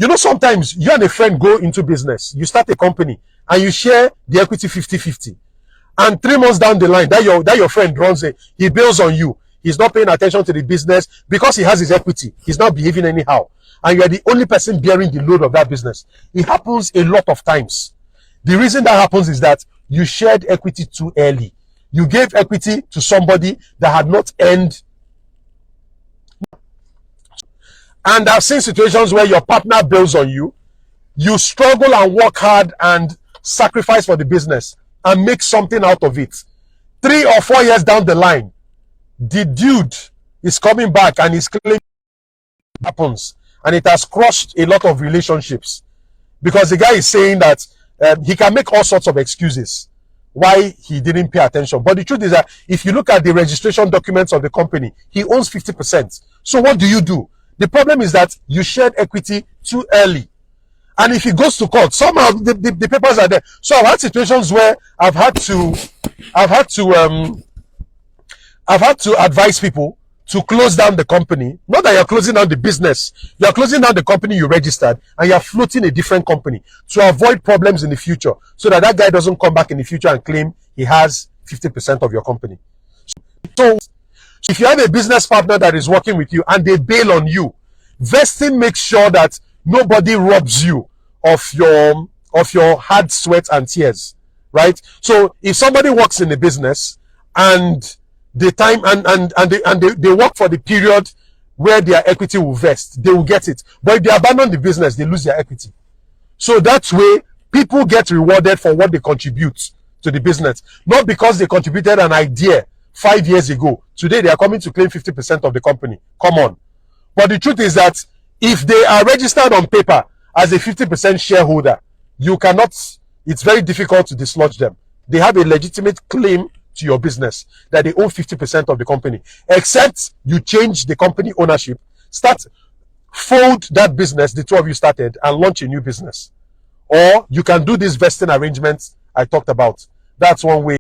You know, sometimes you and a friend go into business, you start a company, and you share the equity 50-50. And 3 months down the line, that your friend runs it, he bails on you. He's not paying attention to the business because he has his equity. He's not behaving anyhow. And you're the only person bearing the load of that business. It happens a lot of times. The reason that happens is that you shared equity too early. You gave equity to somebody that had not earned. And I've seen situations where your partner bails on you. You struggle and work hard and sacrifice for the business and make something out of it. 3 or 4 years down the line, the dude is coming back and is claiming it happens. And it has crushed a lot of relationships. Because the guy is saying that he can make all sorts of excuses why he didn't pay attention. But the truth is that if you look at the registration documents of the company, he owns 50%. So what do? The problem is that you shared equity too early. And if he goes to court, somehow the papers are there. So I've had situations where I've had to advise people to close down the company. Not that you're closing down the business. You're closing down the company you registered and you're floating a different company to avoid problems in the future so that guy doesn't come back in the future and claim he has 50% of your company. So if you have a business partner that is working with you and they bail on you, vesting makes sure that nobody robs you of your hard sweat and tears, right? So if somebody works in a business and the time they work for the period where their equity will vest, they will get it. But if they abandon the business, they lose their equity. So that way, people get rewarded for what they contribute to the business, not because they contributed an idea 5 years ago. Today, they are coming to claim 50% of the company. Come on. But the truth is that if they are registered on paper as a 50% shareholder, you cannot, it's very difficult to dislodge them. They have a legitimate claim to your business that they own 50% of the company, except you change the company ownership, fold that business the two of you started and launch a new business. Or you can do these vesting arrangements I talked about. That's one way.